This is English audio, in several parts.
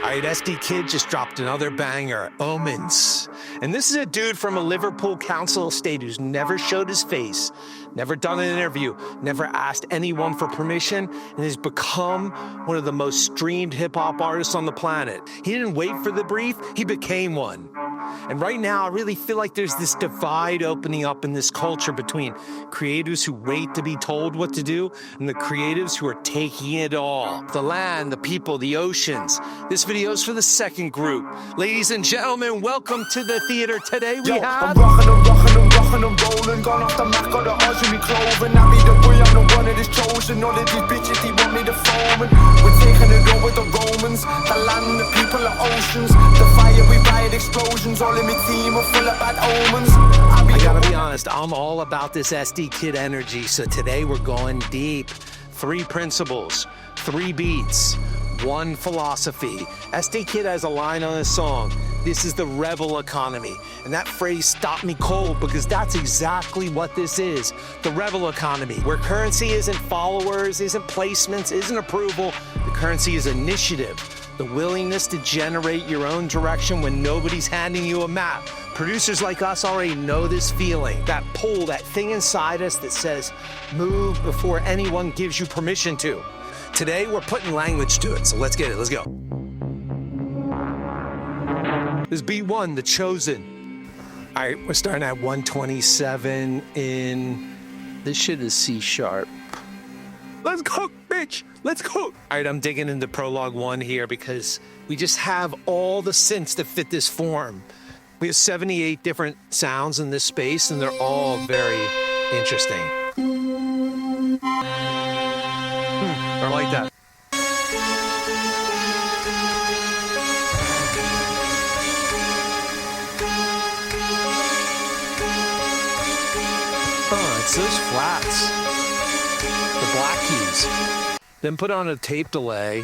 All right, EsDeeKid just dropped another banger, OMENS. And this is a dude from a Liverpool council estate who's never showed his face, never done an interview, never asked anyone for permission, and has become one of the most streamed hip-hop artists on the planet. He didn't wait for the brief, he became one. And right now, I really feel like there's this divide opening up in this culture between creatives who wait to be told what to do and the creatives who are taking it all. The land, the people, the oceans. This video is for the second group. Ladies and gentlemen, welcome to the theater. Today we have... I'm rocking and rolling. Gone off the Mac, got the odds in me clothing. I be the boy, I'm the one that is chosen. All of these bitches, they want me to foam. We're taking it all with the Romans. The land, the people, the oceans. The fire, we riot explosions. All in me team are full of bad omens. I gotta be honest, I'm all about this EsDeeKid energy, so today we're going deep. 3 principles, 3 beats, 1 philosophy. EsDeeKid has a line on his song, "This is the rebel economy." And that phrase stopped me cold because that's exactly what this is, the rebel economy, where currency isn't followers, isn't placements, isn't approval. The currency is initiative. The willingness to generate your own direction when nobody's handing you a map. Producers like us already know this feeling, that pull, that thing inside us that says, move before anyone gives you permission to. Today, we're putting language to it, so let's get it, let's go. This is beat 1, the CHOOSEN. All right, we're starting at 127 in, this shit is C sharp. Let's go, bitch. Let's go. All right, I'm digging into prologue 1 here because we just have all the synths that fit this form. We have 78 different sounds in this space, and they're all very interesting. I like that. Oh, it's those flats. The black keys. Then put on a tape delay.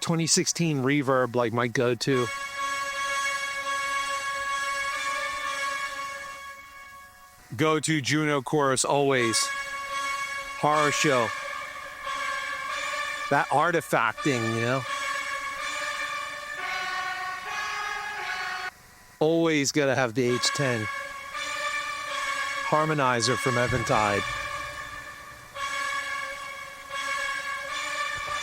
2016 reverb like my go-to. Go-to Juno chorus always. Horror show. That artifacting, you know? Always gotta have the H10. Harmonizer from Eventide.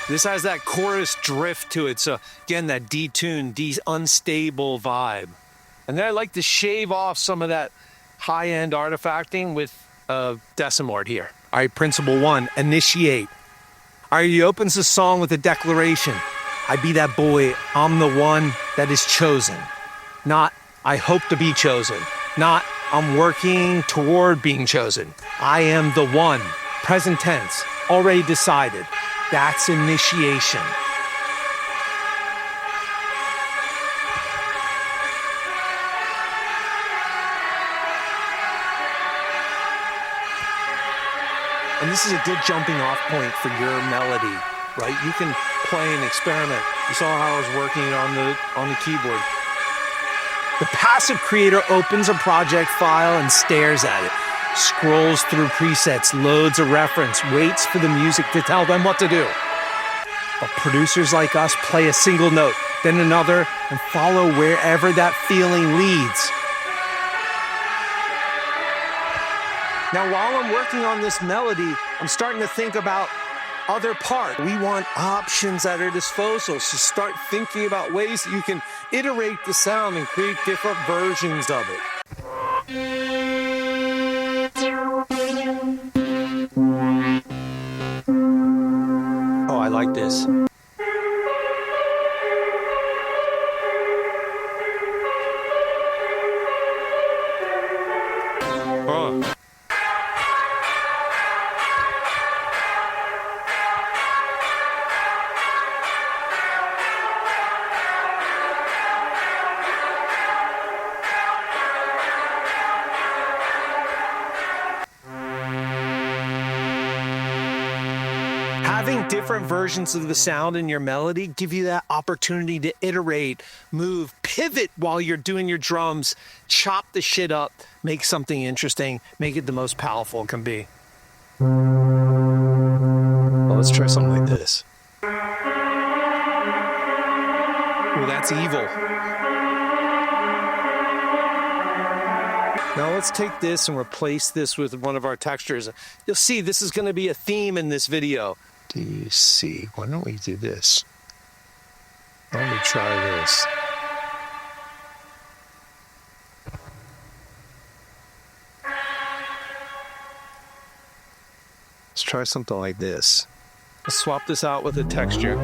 This has that chorus drift to it, so again, that detuned, unstable vibe. And then I like to shave off some of that high-end artifacting with a decimort here. All right, principle 1, initiate. All right, he opens the song with a declaration. I be that boy, I'm the one that is chosen. Not, I hope to be chosen. Not, I'm working toward being chosen. I am the one, present tense, already decided. That's initiation. And this is a good jumping off point for your melody, right? You can play and experiment. You saw how I was working on the keyboard. The passive creator opens a project file and stares at it. Scrolls through presets, loads a reference, waits for the music to tell them what to do. But producers like us play a single note, then another, and follow wherever that feeling leads. Now, while I'm working on this melody, I'm starting to think about other parts. We want options at our disposal, so start thinking about ways that you can iterate the sound and create different versions of it. Oh, I like this. Oh. Having different versions of the sound in your melody give you that opportunity to iterate, move, pivot while you're doing your drums, chop the shit up, make something interesting, make it the most powerful it can be. Well, let's try something like this. Oh, that's evil. Now let's take this and replace this with one of our textures. You'll see this is going to be a theme in this video. DC. Why don't we do this? Let me try this. Let's try something like this. Let's swap this out with a texture.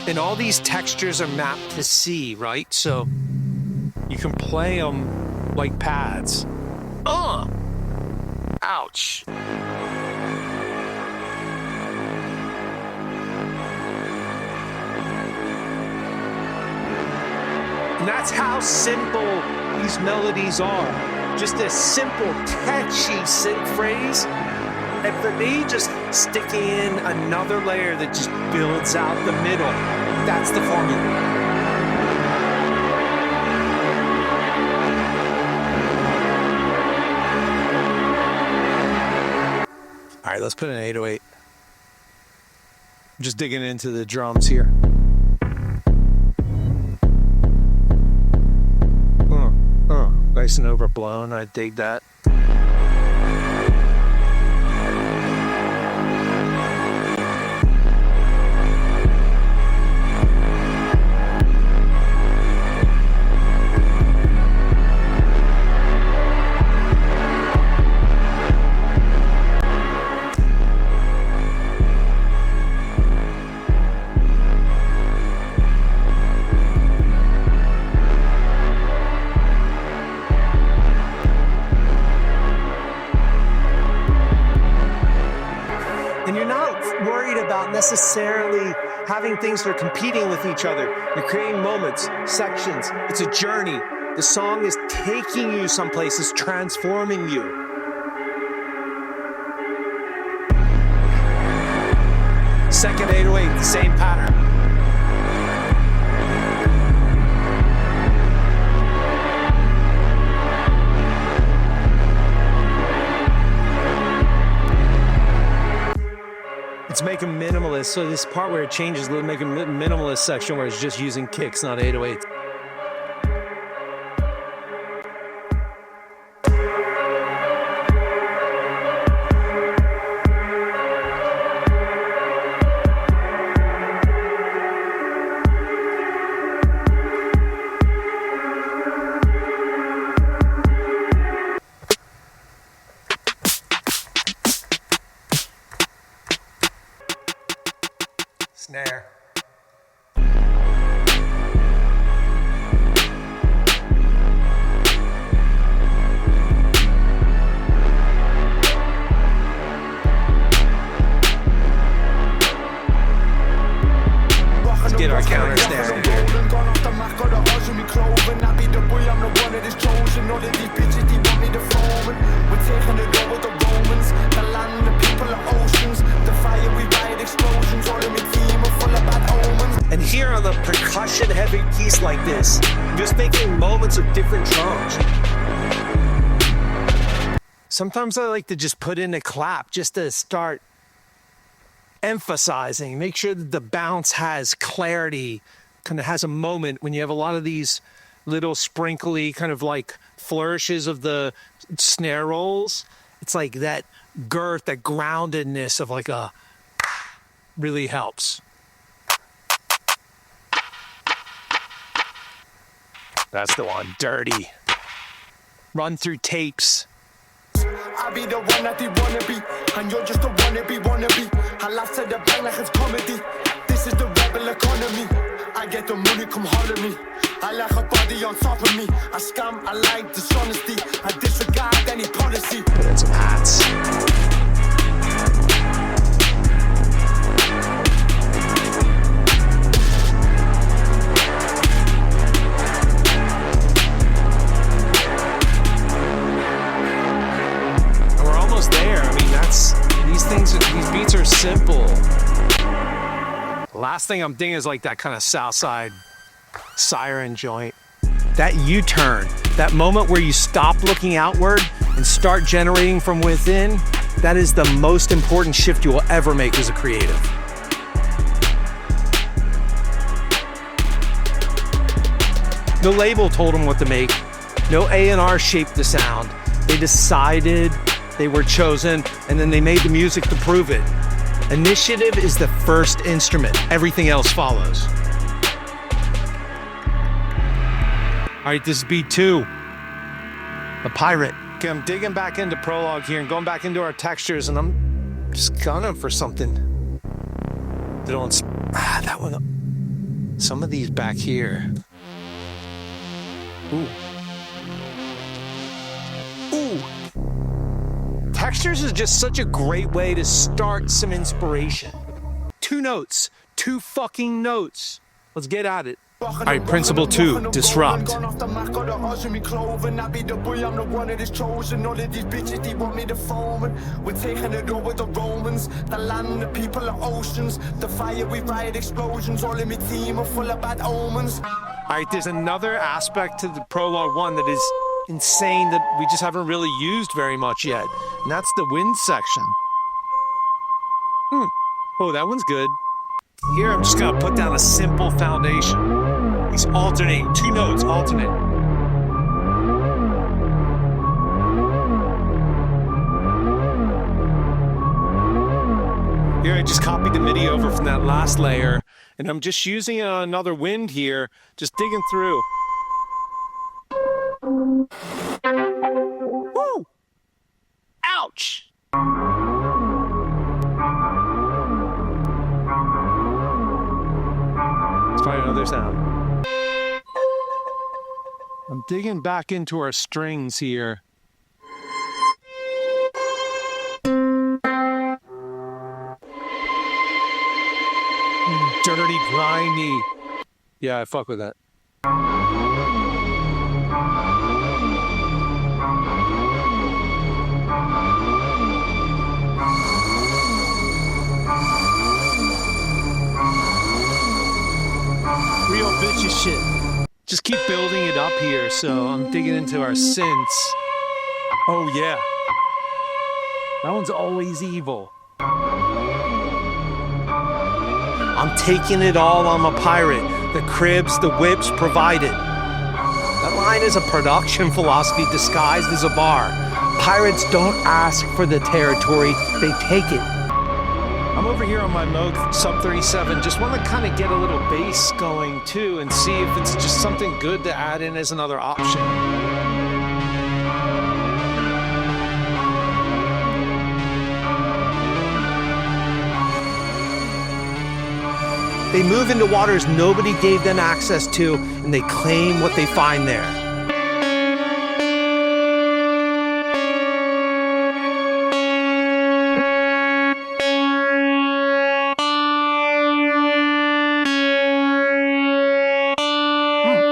And all these textures are mapped to C, right? So you can play them like pads. Ouch. And that's how simple these melodies are. Just a simple, catchy synth phrase. And for me, just sticking in another layer that just builds out the middle. That's the formula. All right, let's put an 808. I'm just digging into the drums here. Nice and overblown. I dig that. And you're not worried about necessarily having things that are competing with each other. You're creating moments, sections. It's a journey. The song is taking you someplace, it's transforming you. Second 808, the same pattern. It's making minimalist, so this part where it changes, it'll make a minimalist section where it's just using kicks, not 808s. Snare. Let's get our counter snare in here. All of these bitches, they want me to form it. We're taking it over the Romans, the land, the people, the oceans, the fire we ride, explosions, all of me theme are full of bad omens. And here on the percussion heavy piece like this, I'm just making moments of different drums. Sometimes I like to just put in a clap just to start emphasizing, make sure that the bounce has clarity, kind of has a moment when you have a lot of these little sprinkly kind of like flourishes of the snare rolls. It's like that girth, that groundedness of like a really helps. That's the one, dirty. Run through tapes. I be the one that they wanna be, and you're just a wannabe. I laugh to the bank like it's comedy. This is the rebel economy. I get the money, come holler me. I like a body on top of me. I scam, I like dishonesty. I disregard any policy. Put in some hats. And we're almost there. I mean, that's these beats are simple. Last thing I'm thinking is like that kind of South Side siren joint. That U-turn, that moment where you stop looking outward and start generating from within, that is the most important shift you will ever make as a creative. No label told them what to make. No A&R shaped the sound. They decided they were chosen, and then they made the music to prove it. Initiative is the first instrument. Everything else follows. All right, this is beat 2. The Pirate. Okay, I'm digging back into Prologue here and going back into our textures, and I'm just gunning for something. That one. Some of these back here. Ooh. Ooh. Textures is just such a great way to start some inspiration. 2 notes. 2 fucking notes. Let's get at it. All right, principle 2, disrupt. I'm the boy, I'm the one that is chosen. All of these bitches, they want me to foam. We're taking it over the Romans, the land, the people, of oceans. The fire, we ride explosions. All of my team are full of bad omens. All right, there's another aspect to the Prologue 1 that is insane that we just haven't really used very much yet, and that's the wind section. Oh, that one's good. Here, I'm just gonna put down a simple foundation. These alternate, 2 notes, alternate. Here, I just copied the MIDI over from that last layer, and I'm just using another wind here, just digging through. Woo! Ouch! Let's find another sound. I'm digging back into our strings here. Dirty, grindy. Yeah, I fuck with that. Real bitchy shit. Just keep building it up here, so I'm digging into our synths. Oh yeah. That one's always evil. I'm taking it all on my Pirate. The cribs, the whips provided. That line is a production philosophy disguised as a bar. Pirates don't ask for the territory, they take it. I'm over here on my Moog Sub 37. Just want to kind of get a little bass going too and see if it's just something good to add in as another option. They move into waters nobody gave them access to, and they claim what they find there.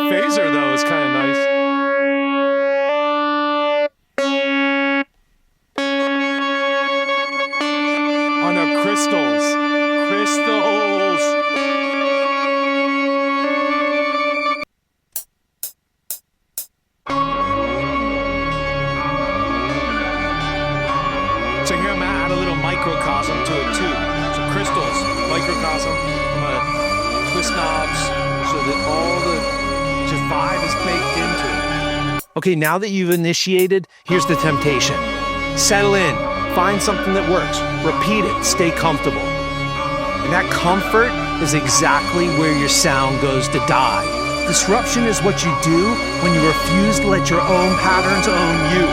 Phaser, though, is kind of nice. Oh no, crystals. Crystals. So here I'm gonna add a little microcosm to it too. So crystals, microcosm. I'm gonna twist knobs so that all the vibe is baked into it. Okay, now that you've initiated, here's the temptation. Settle in, find something that works, repeat it, stay comfortable. And that comfort is exactly where your sound goes to die. Disruption is what you do when you refuse to let your own patterns own you.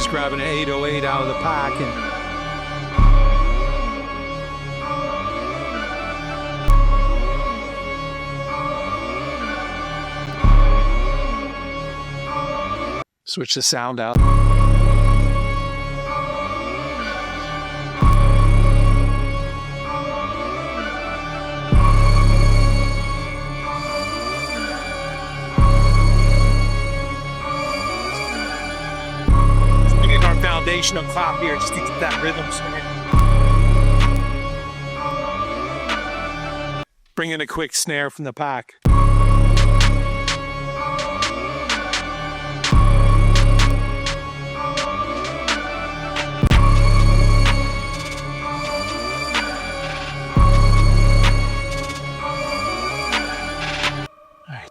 Grabbing an 808 out of the pack and switch the sound out. foundational clap here just to get that rhythm swinging. Bring in a quick snare from the pack.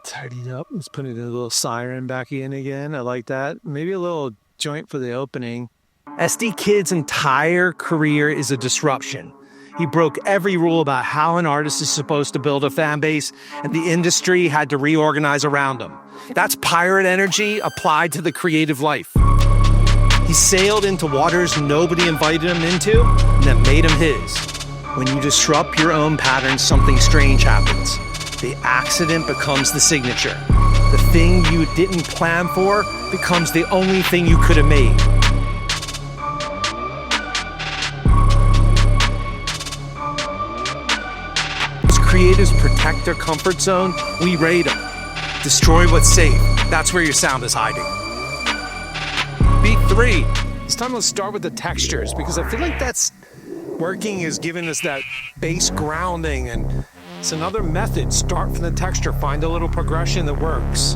Tidied up. Let's put in a little siren back in again. I like that. Maybe a little joint for the opening. EsDeeKid's entire career is a disruption. He broke every rule about how an artist is supposed to build a fan base, and the industry had to reorganize around him. That's pirate energy applied to the creative life. He sailed into waters nobody invited him into, and that made him his. When you disrupt your own patterns, something strange happens. The accident becomes the signature. The thing you didn't plan for becomes the only thing you could have made. As creatives protect their comfort zone, we raid them. Destroy what's safe. That's where your sound is hiding. Beat 3. This time let's start with the textures, because I feel like that's working is giving us that bass grounding, and it's another method. Start from the texture, find a little progression that works,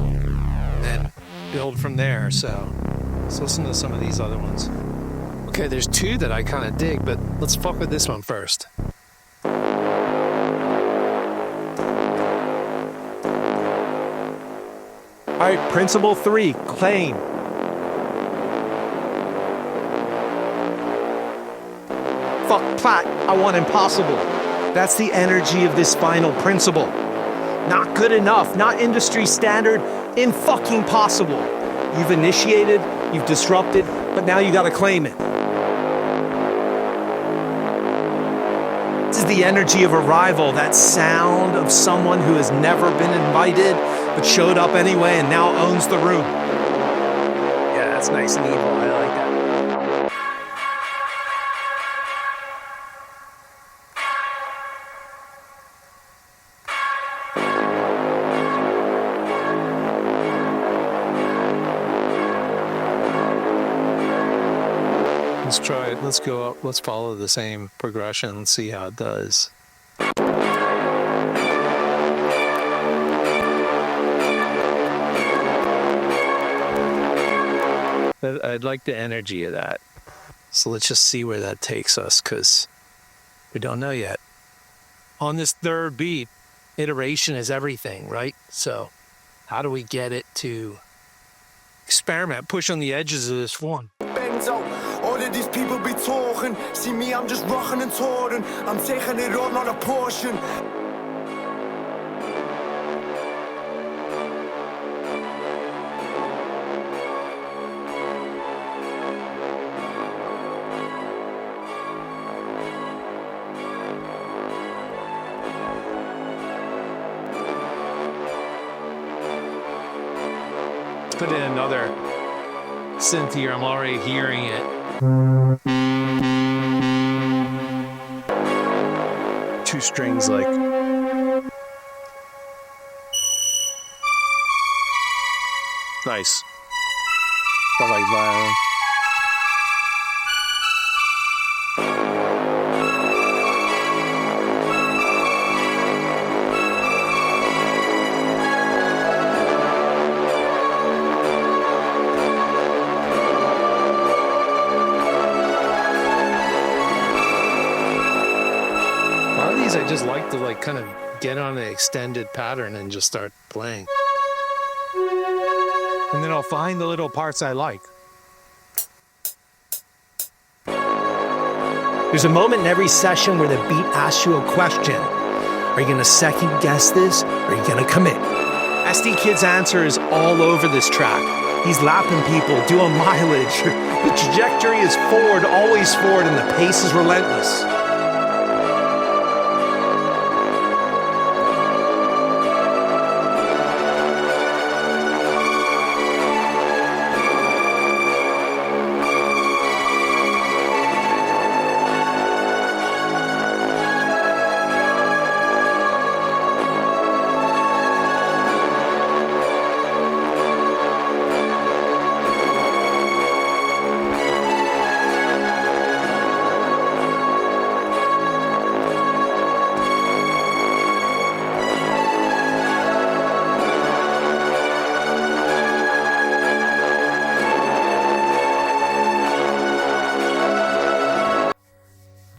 then build from there. So let's listen to some of these other ones. Okay, there's two that I kind of dig, but let's fuck with this one first. All right, Principle 3, claim. Fuck plat, I want impossible. That's the energy of this final principle. Not good enough, not industry standard, in-fucking possible. You've initiated, you've disrupted, but now you gotta claim it. This is the energy of arrival, that sound of someone who has never been invited, but showed up anyway and now owns the room. Yeah, that's nice and evil, I like that. Let's try it. Let's go up. Let's follow the same progression and see how it does. I'd like the energy of that. So let's just see where that takes us, because we don't know yet. On this third beat, iteration is everything, right? So how do we get it to experiment, push on the edges of this one? All of these people be talking. See me, I'm just rocking and touring. I'm taking it all, not a portion. Let's put in another synth here. I'm already hearing it. Two strings like nice. I like violin. I just like to kind of get on an extended pattern and just start playing. And then I'll find the little parts I like. There's a moment in every session where the beat asks you a question. Are you gonna second guess this, or are you gonna commit? EsDeeKid's answer is all over this track. He's lapping people, doing mileage. The trajectory is forward, always forward, and the pace is relentless.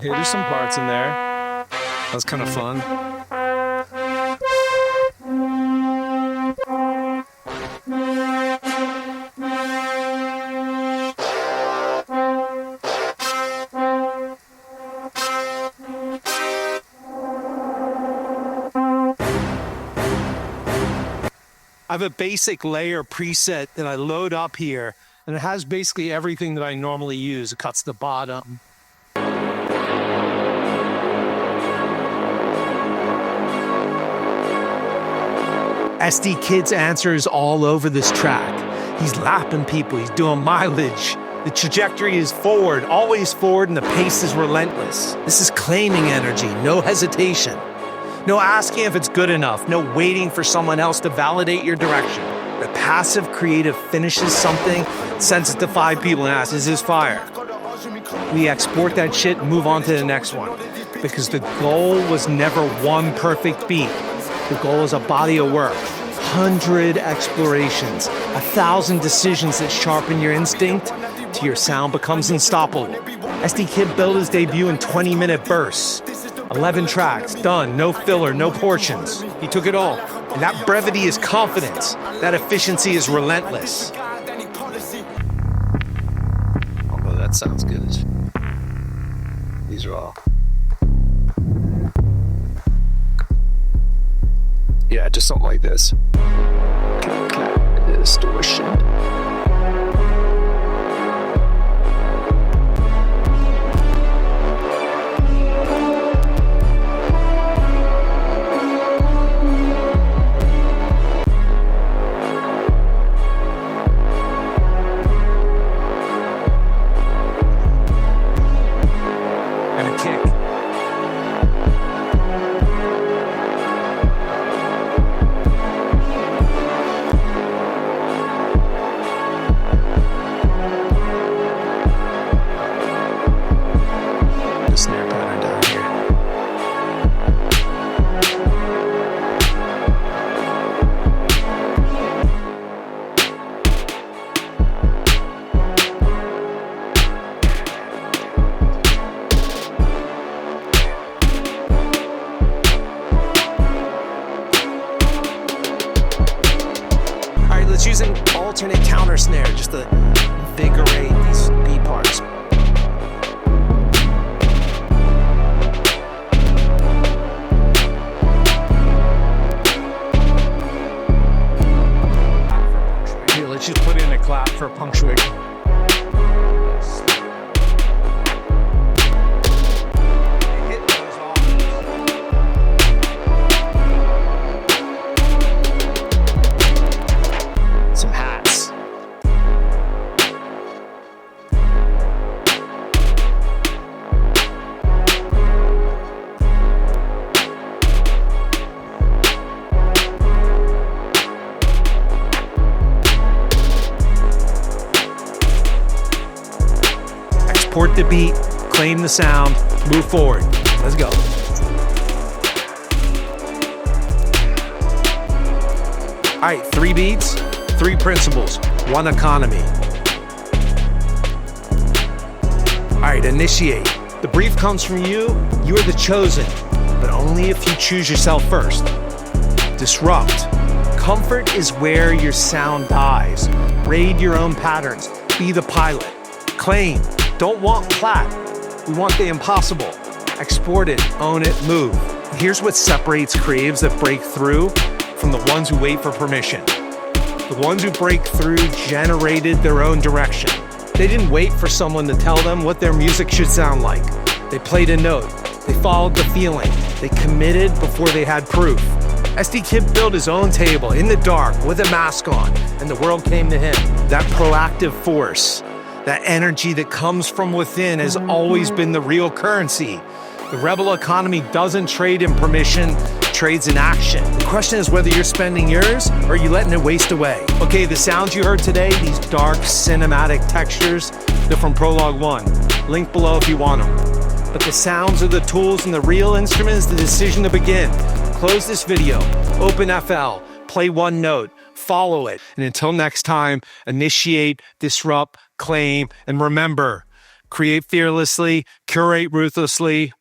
Yeah, there's some parts in there. That was kind of fun. I have a basic layer preset that I load up here, and it has basically everything that I normally use. It cuts the bottom. EsDeeKid's answers all over this track. He's lapping people, he's doing mileage. The trajectory is forward, always forward, and the pace is relentless. This is claiming energy, no hesitation. No asking if it's good enough, no waiting for someone else to validate your direction. The passive creative finishes something, sends it to 5 people and asks, is this fire? We export that shit and move on to the next one. Because the goal was never one perfect beat. The goal is a body of work. 100 explorations, 1,000 decisions that sharpen your instinct till your sound becomes unstoppable. EsDeeKid built his debut in 20-minute bursts. 11 tracks, done, no filler, no portions. He took it all. And that brevity is confidence. That efficiency is relentless. Although that sounds good. These are all. Yeah, just something like this. Distortion. And a kick. The snare pattern down here. Alright, let's use an alternate counter snare just to invigorate these beat parts. Here, let's just put in a clap for punctuation. Some hats. Export the beat, claim the sound, move forward. Let's go. All right, 3 beats, 3 principles, 1 economy. All right, initiate. The brief comes from you. You are the chosen, but only if you choose yourself first. Disrupt. Comfort is where your sound dies. Raid your own patterns. Be the pilot. Claim. Don't want plat. We want the impossible. Export it, own it, move. Here's what separates creatives that break through from the ones who wait for permission. The ones who break through generated their own direction. They didn't wait for someone to tell them what their music should sound like. They played a note. They followed the feeling. They committed before they had proof. EsDeeKid built his own table in the dark with a mask on, and the world came to him. That proactive force, that energy that comes from within has always been the real currency. The rebel economy doesn't trade in permission, trades in action. The question is whether you're spending yours or are you letting it waste away. Okay, the sounds you heard today, these dark cinematic textures, they're from Prologue 1. Link below if you want them. But the sounds are the tools and the real instrument is the decision to begin. Close this video, open FL, play one note, follow it. And until next time, initiate, disrupt, claim, and remember, Create fearlessly, curate ruthlessly,